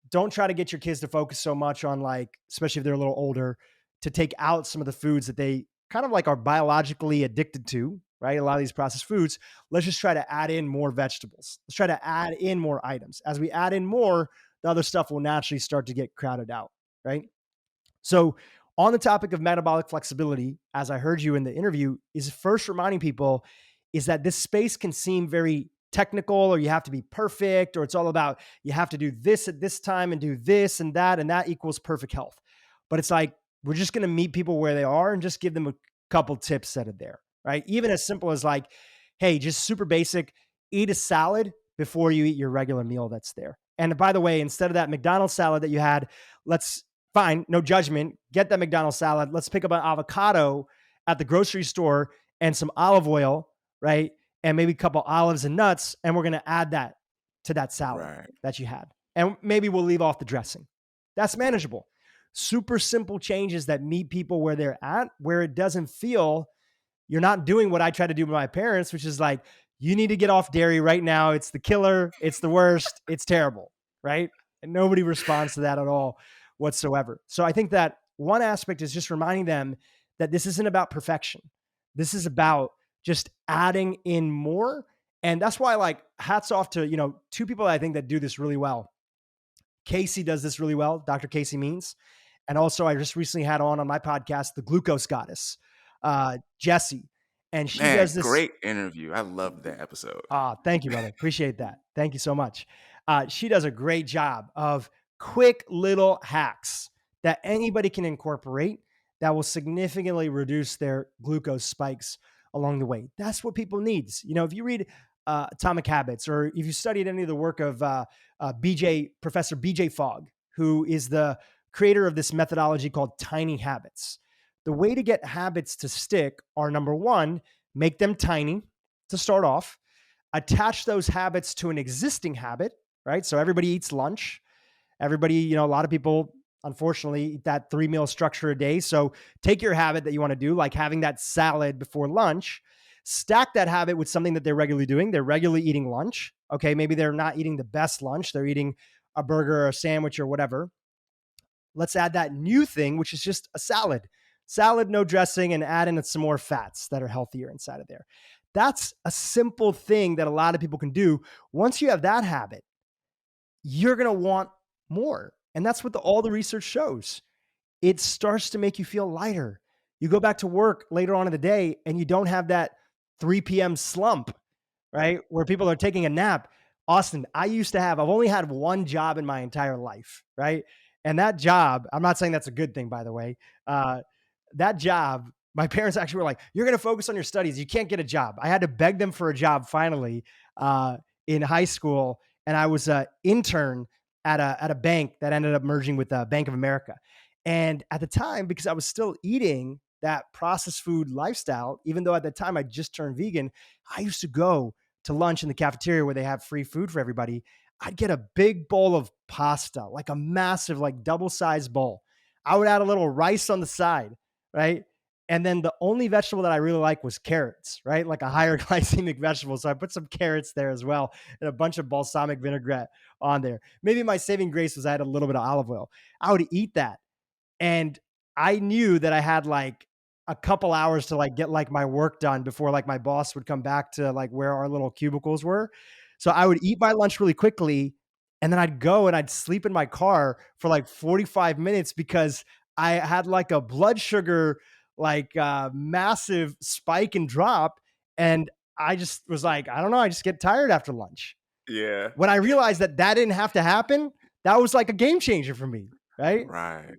don't try to get your kids to focus so much on, like, especially if they're a little older, to take out some of the foods that they kind of like are biologically addicted to, right? A lot of these processed foods. Let's just try to add in more vegetables. Let's try to add in more items. As we add in more, the other stuff will naturally start to get crowded out, right? So, on the topic of metabolic flexibility, as I heard you in the interview, is first reminding people is that this space can seem very technical, or you have to be perfect, or it's all about you have to do this at this time and do this and that equals perfect health. But it's like we're just going to meet people where they are and just give them a couple tips that are there, right? Even as simple as like, hey, just super basic, eat a salad before you eat your regular meal that's there. And by the way, instead of that McDonald's salad that you had, fine, no judgment, get that McDonald's salad. Let's pick up an avocado at the grocery store and some olive oil, right? And maybe a couple olives and nuts. And we're going to add that to that salad Right. that you had. And maybe we'll leave off the dressing. That's manageable. Super simple changes that meet people where they're at, where it doesn't feel you're not doing what I try to do with my parents, which is like, you need to get off dairy right now. It's the killer. It's the worst. It's terrible, right? And nobody responds to that at all whatsoever. So I think that one aspect is just reminding them that this isn't about perfection. This is about just adding in more. And that's why, like, hats off to, two people that I think that do this really well. Casey does this really well, Dr. Casey Means. And also I just recently had on my podcast, the Glucose Goddess. Jesse, and she does Man, this. great interview. I loved that episode. Ah, thank you, brother. Appreciate that. Thank you so much. She does a great job of quick little hacks that anybody can incorporate that will significantly reduce their glucose spikes along the way. That's what people need. You know, if you read Atomic Habits, or if you studied any of the work of Professor BJ Fogg, who is the creator of this methodology called Tiny Habits, the way to get habits to stick are, number one, make them tiny to start off, attach those habits to an existing habit, right? So everybody eats lunch. Everybody, a lot of people, unfortunately, eat that 3 meal structure a day. So take your habit that you want to do, like having that salad before lunch, stack that habit with something that they're regularly doing. They're regularly eating lunch. Okay, maybe they're not eating the best lunch. They're eating a burger or a sandwich or whatever. Let's add that new thing, which is just a salad. Salad, no dressing, and add in some more fats that are healthier inside of there. That's a simple thing that a lot of people can do. Once you have that habit, you're going to want more. And that's what all the research shows. It starts to make you feel lighter. You go back to work later on in the day and you don't have that 3 p.m. slump, right? Where people are taking a nap. Austin, I've only had one job in my entire life, right? And that job, I'm not saying that's a good thing, by the way. That job, my parents actually were like, "You're going to focus on your studies. You can't get a job." I had to beg them for a job finally in high school. And I was an intern at a bank that ended up merging with Bank of America. And at the time, because I was still eating that processed food lifestyle, even though at the time I just turned vegan, I used to go to lunch in the cafeteria where they have free food for everybody. I'd get a big bowl of pasta, like a massive, like double-sized bowl. I would add a little rice on the side, right? And then the only vegetable that I really like was carrots, right? Like a higher glycemic vegetable. So I put some carrots there as well and a bunch of balsamic vinaigrette on there. Maybe my saving grace was I had a little bit of olive oil. I would eat that. And I knew that I had like a couple hours to like get like my work done before like my boss would come back to like where our little cubicles were. So I would eat my lunch really quickly and then I'd go and I'd sleep in my car for like 45 minutes because I had like a blood sugar like massive spike and drop, and I just was like, I don't know, I just get tired after lunch. Yeah. When I realized that that didn't have to happen, that was like a game changer for me, right? Right.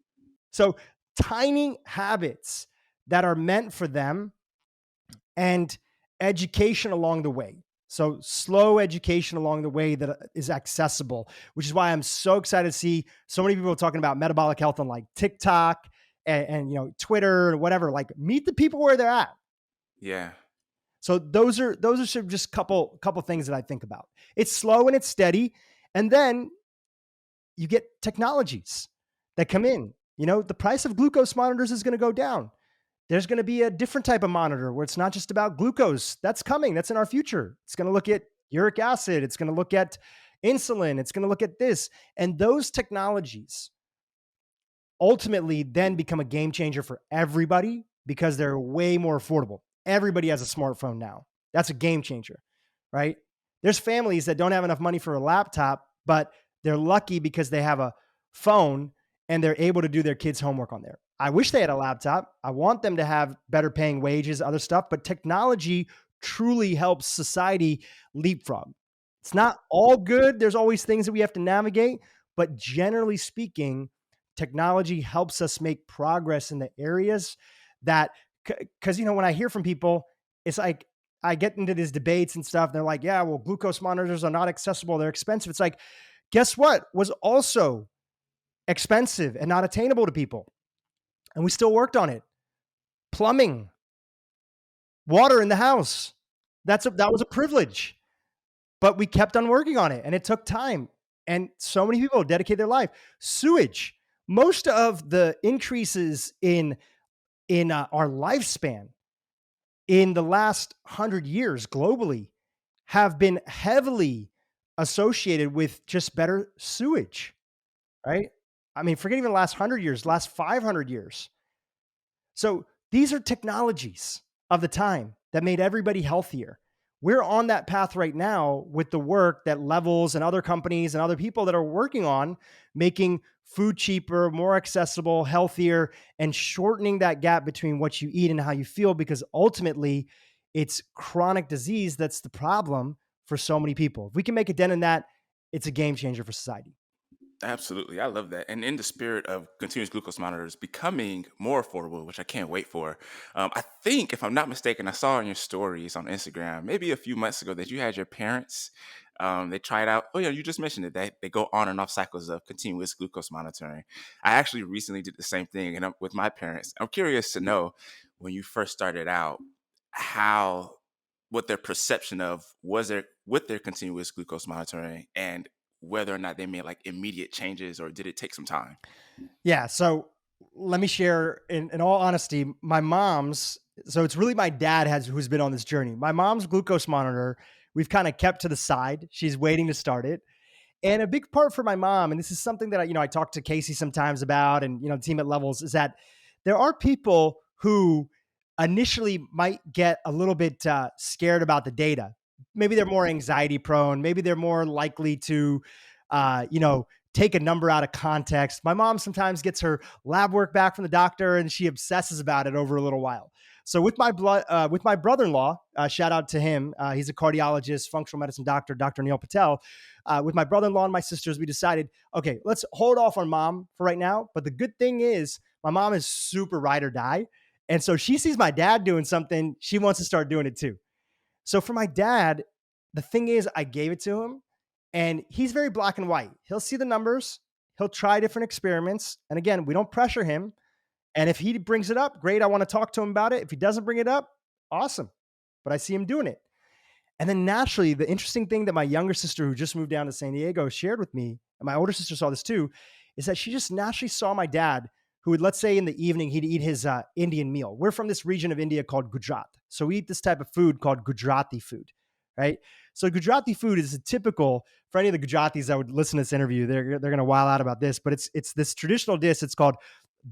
So tiny habits that are meant for them, and education along the way. So slow education along the way that is accessible, which is why I'm so excited to see so many people talking about metabolic health on like TikTok and Twitter and whatever. Like meet the people where they're at. Yeah. So those are just couple things that I think about. It's slow and it's steady, and then you get technologies that come in. The price of glucose monitors is going to go down. There's going to be a different type of monitor where it's not just about glucose. That's coming. That's in our future. It's going to look at uric acid. It's going to look at insulin. It's going to look at this. And those technologies ultimately then become a game changer for everybody because they're way more affordable. Everybody has a smartphone now. That's a game changer, right? There's families that don't have enough money for a laptop, but they're lucky because they have a phone and they're able to do their kids' homework on there. I wish they had a laptop. I want them to have better paying wages, other stuff, but technology truly helps society leapfrog. It's not all good. There's always things that we have to navigate, but generally speaking, technology helps us make progress in the areas that, because, when I hear from people, it's like I get into these debates and stuff. They're like, yeah, well, glucose monitors are not accessible. They're expensive. It's like, guess what was also expensive and not attainable to people? And we still worked on it. Plumbing, water in the house. That was a privilege, but we kept on working on it and it took time. And so many people dedicate their life. Sewage. Most of the increases in our lifespan in the last 100 years globally have been heavily associated with just better sewage, right? I mean, forget even the last 100 years, last 500 years. So these are technologies of the time that made everybody healthier. we're on that path right now with the work that Levels and other companies and other people that are working on making food cheaper, more accessible, healthier, and shortening that gap between what you eat and how you feel, because ultimately it's chronic disease that's the problem for so many people. If we can make a dent in that, it's a game changer for society. Absolutely. I love that. And in the spirit of continuous glucose monitors becoming more affordable, which I can't wait for, I think, if I'm not mistaken, I saw in your stories on Instagram maybe a few months ago that you had your parents, they tried out. Oh, yeah, you just mentioned it. They go on and off cycles of continuous glucose monitoring. I actually recently did the same thing and with my parents. I'm curious to know when you first started out, how, what their perception of was there with their continuous glucose monitoring, and whether or not they made like immediate changes or did it take some time? Yeah. So let me share in all honesty, so it's really my dad who's been on this journey. My mom's glucose monitor, we've kind of kept to the side. She's waiting to start it. And a big part for my mom, and this is something that I talk to Casey sometimes about, and the team at Levels, is that there are people who initially might get a little bit scared about the data. Maybe they're more anxiety prone. Maybe they're more likely to, take a number out of context. My mom sometimes gets her lab work back from the doctor, and she obsesses about it over a little while. So with my brother-in-law, shout out to him. He's a cardiologist, functional medicine doctor, Dr. Neil Patel. With my brother-in-law and my sisters, we decided, okay, let's hold off on mom for right now. But the good thing is, my mom is super ride or die, and so she sees my dad doing something, she wants to start doing it too. So for my dad, the thing is, I gave it to him, and he's very black and white. He'll see the numbers, he'll try different experiments, and again, we don't pressure him. And if he brings it up, great, I want to talk to him about it. If he doesn't bring it up, awesome. But I see him doing it. And then naturally, the interesting thing that my younger sister, who just moved down to San Diego, shared with me, and my older sister saw this too, is that she just naturally saw my dad, who would, let's say in the evening, he'd eat his Indian meal. We're from this region of India called Gujarat. So we eat this type of food called Gujarati food, right? So Gujarati food is a typical, for any of the Gujaratis that would listen to this interview, they're going to wild out about this, but it's this traditional dish. It's called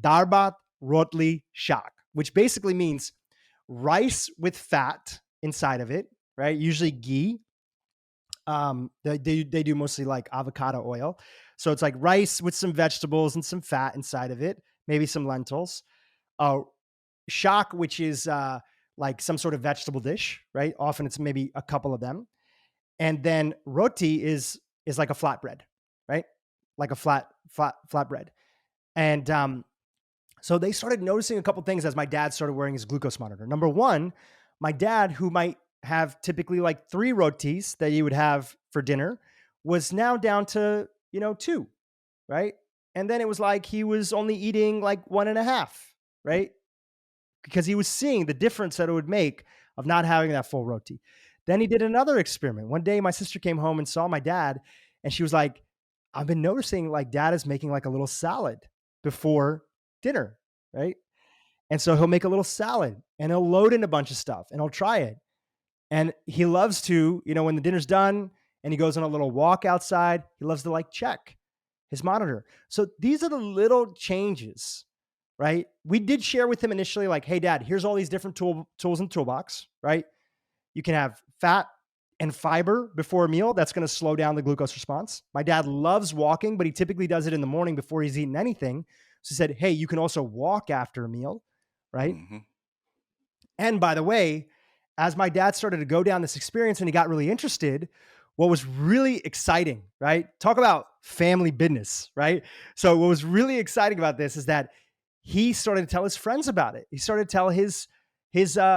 Darbat Rotli Shak, which basically means rice with fat inside of it, right? Usually ghee. They do mostly like avocado oil. So it's like rice with some vegetables and some fat inside of it, maybe some lentils. Uh, Shak, which is like some sort of vegetable dish, right? Often it's maybe a couple of them. And then roti is like a flatbread, right? Like a flatbread. And so they started noticing a couple things as my dad started wearing his glucose monitor. Number one, my dad, who might have typically like 3 rotis that you would have for dinner, was now down to, 2, right? And then it was like he was only eating like 1.5, right? Because he was seeing the difference that it would make of not having that full roti. Then he did another experiment. One day, my sister came home and saw my dad, and she was like, I've been noticing like dad is making like a little salad before dinner, right? And so he'll make a little salad and he'll load in a bunch of stuff and he'll try it. And he loves to, when the dinner's done and he goes on a little walk outside, he loves to like check his monitor. So these are the little changes, right? We did share with him initially, like, hey, dad, here's all these different tools in the toolbox, right? You can have fat and fiber before a meal. That's going to slow down the glucose response. My dad loves walking, but he typically does it in the morning before he's eaten anything. So he said, hey, you can also walk after a meal, right? Hmm. And by the way, as my dad started to go down this experience and he got really interested, what was really exciting, right? Talk about family business, right? So what was really exciting about this is that he started to tell his friends about it. He started to tell his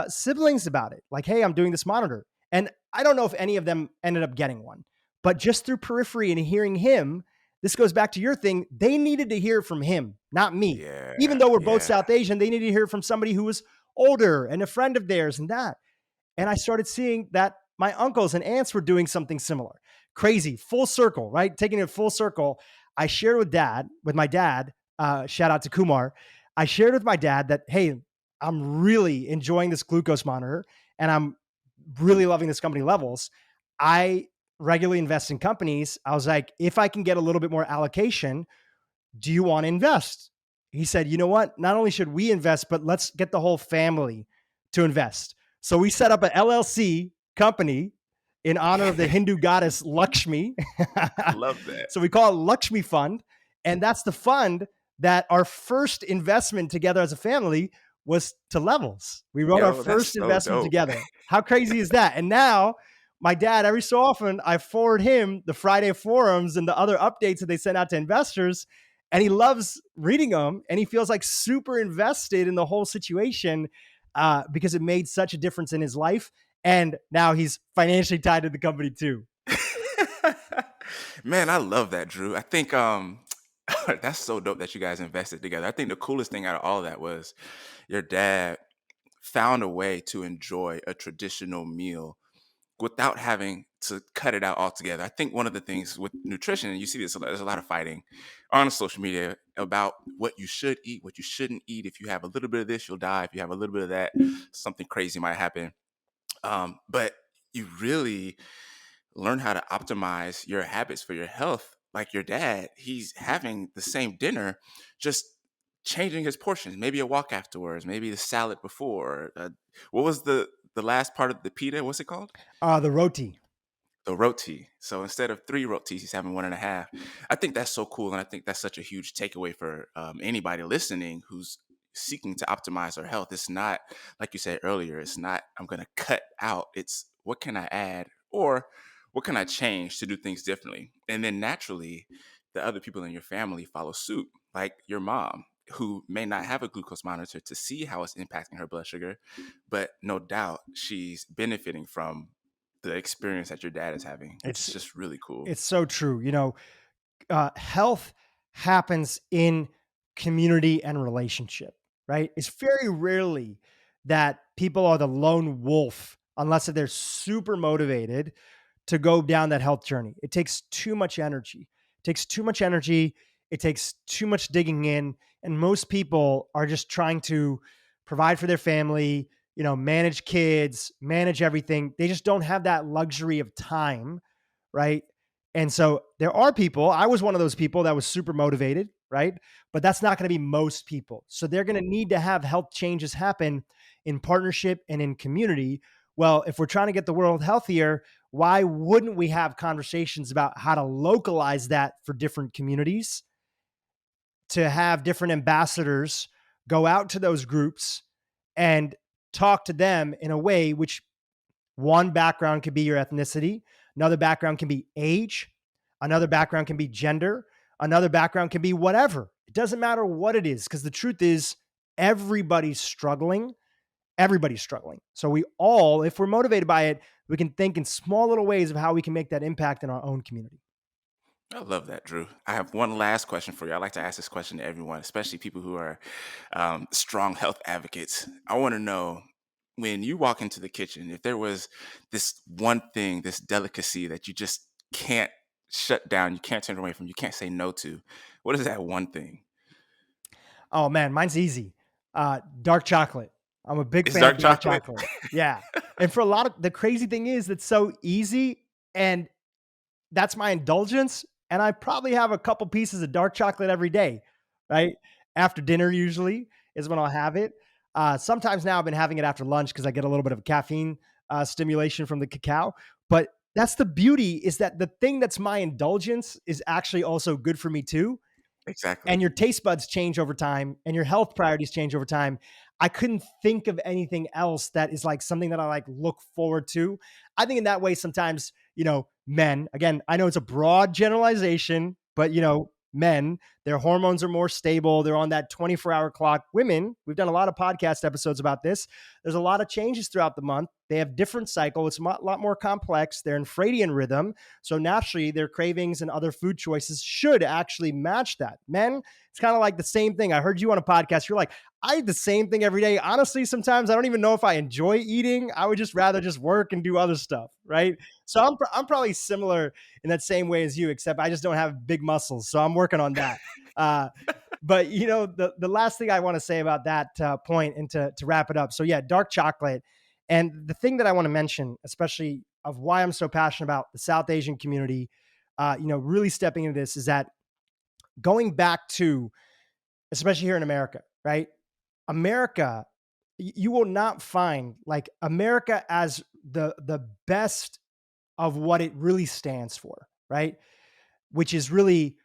siblings about it. Like, hey, I'm doing this monitor. And I don't know if any of them ended up getting one, but just through periphery and hearing him, this goes back to your thing. They needed to hear from him, not me. Even Yeah, though we're both yeah. South Asian, they needed to hear from somebody who was older and a friend of theirs and that. And I started seeing that my uncles and aunts were doing something similar. Crazy, full circle, right? Taking it full circle. I shared with my dad, shout out to Kumar. I shared with my dad that, hey, I'm really enjoying this glucose monitor and I'm really loving this company Levels. I regularly invest in companies. I was like, if I can get a little bit more allocation, do you want to invest? He said, you know what? Not only should we invest, but let's get the whole family to invest. So we set up an LLC company in honor of the Hindu goddess Lakshmi. I love that. So we call it Lakshmi Fund. And that's the fund that our first investment together as a family was to Levels. We wrote our Yo, that's first so investment dope. together. How crazy is that? And now my dad, every so often, I forward him the Friday forums and the other updates that they send out to investors. And he loves reading them. And he feels like super invested in the whole situation because it made such a difference in his life. And now he's financially tied to the company too. Man, I love that, Drew. I think that's so dope that you guys invested together. I think the coolest thing out of all of that was your dad found a way to enjoy a traditional meal without having to cut it out altogether. I think one of the things with nutrition, and you see this, there's a lot of fighting on social media about what you should eat, what you shouldn't eat. If you have a little bit of this, you'll die. If you have a little bit of that, something crazy might happen. But you really learn how to optimize your habits for your health. Like your dad, he's having the same dinner, just changing his portions. Maybe a walk afterwards, maybe the salad before. What was the last part of the pita? What's it called? The roti. The roti. So instead of three rotis, he's having one and a half. I think that's so cool, and I think that's such a huge takeaway for anybody listening who's seeking to optimize their health. It's not like you said earlier. It's not I'm going to cut out. It's what can I add or what can I change to do things differently, and then naturally, the other people in your family follow suit, like your mom. Who may not have a glucose monitor to see how it's impacting her blood sugar, but no doubt she's benefiting from the experience that your dad is having, which is It's just really cool. it's so true. Health happens in community and relationship, right? It's very rarely that people are the lone wolf unless they're super motivated to go down that health journey. It takes too much energy. It takes too much energy. It takes too much digging in. And most people are just trying to provide for their family, manage kids, manage everything. They just don't have that luxury of time, right? And so there are people, I was one of those people that was super motivated, right? But that's not going to be most people. So they're going to need to have health changes happen in partnership and in community. Well, if we're trying to get the world healthier, why wouldn't we have conversations about how to localize that for different communities, to have different ambassadors go out to those groups and talk to them in a way which one background could be your ethnicity, another background can be age, another background can be gender, another background can be whatever. It doesn't matter what it is, because the truth is everybody's struggling. Everybody's struggling. So we all, if we're motivated by it, we can think in small little ways of how we can make that impact in our own community. I love that, Drew. I have one last question for you. I like to ask this question to everyone, especially people who are strong health advocates. I want to know, when you walk into the kitchen, if there was this one thing, this delicacy that you just can't shut down, you can't turn away from, you can't say no to, what is that one thing? Oh man, mine's easy. Dark chocolate. I'm a big It's fan of dark dark chocolate. chocolate. Yeah. And for a lot of the crazy thing is that's so easy, and that's my indulgence. And I probably have a couple pieces of dark chocolate every day, right? After dinner, usually is when I'll have it. Sometimes now I've been having it after lunch because I get a little bit of caffeine stimulation from the cacao. But that's the beauty, is that the thing that's my indulgence is actually also good for me too. Exactly. And your taste buds change over time and your health priorities change over time. I couldn't think of anything else that is like something that I like look forward to. I think in that way, sometimes, men, again, I know it's a broad generalization, but men, their hormones are more stable. They're on that 24-hour clock. Women, we've done a lot of podcast episodes about this. There's a lot of changes throughout the month. They have different cycle. It's a lot more complex. They're in infradian rhythm. So naturally, their cravings and other food choices should actually match that. Men, it's kind of like the same thing. I heard you on a podcast. You're like, I eat the same thing every day. Honestly, sometimes I don't even know if I enjoy eating. I would just rather just work and do other stuff, right? So I'm probably similar in that same way as you, except I just don't have big muscles. So I'm working on that. Uh, but the last thing I want to say about that point, and to wrap it up. So yeah, dark chocolate. And the thing that I want to mention, especially of why I'm so passionate about the South Asian community, really stepping into this, is that going back to, especially here in America, right? America you will not find like America as the best of what it really stands for, right? Which is really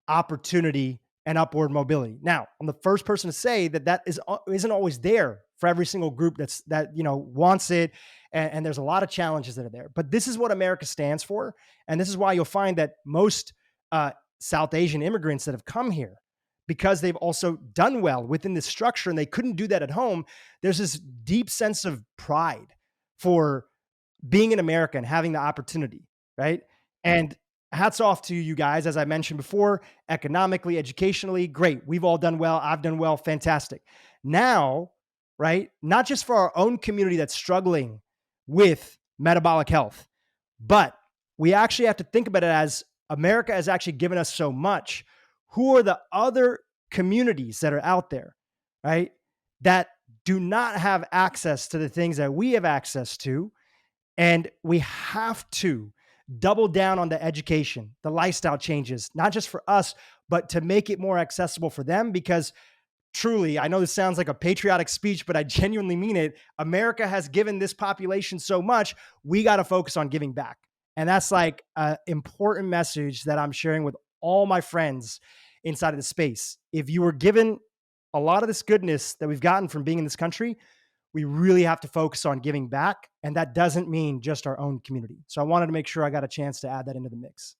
opportunity and upward mobility. Now, I'm the first person to say that isn't always there for every single group that wants it, and there's a lot of challenges that are there. But this is what America stands for, and this is why you'll find that most South Asian immigrants that have come here, because they've also done well within this structure, and they couldn't do that at home. There's this deep sense of pride for being an American and having the opportunity, right? And hats off to you guys, as I mentioned before, economically, educationally, great. We've all done well. I've done well. Fantastic. Now, right? Not just for our own community that's struggling with metabolic health, but we actually have to think about it as America has actually given us so much. Who are the other communities that are out there, right? That do not have access to the things that we have access to, and we have to double down on the education, the lifestyle changes, not just for us, but to make it more accessible for them. Because truly, I know this sounds like a patriotic speech, but I genuinely mean it. America has given this population so much, we got to focus on giving back. And that's like an important message that I'm sharing with all my friends inside of the space. If you were given a lot of this goodness that we've gotten from being in this country, we really have to focus on giving back. And that doesn't mean just our own community. So I wanted to make sure I got a chance to add that into the mix.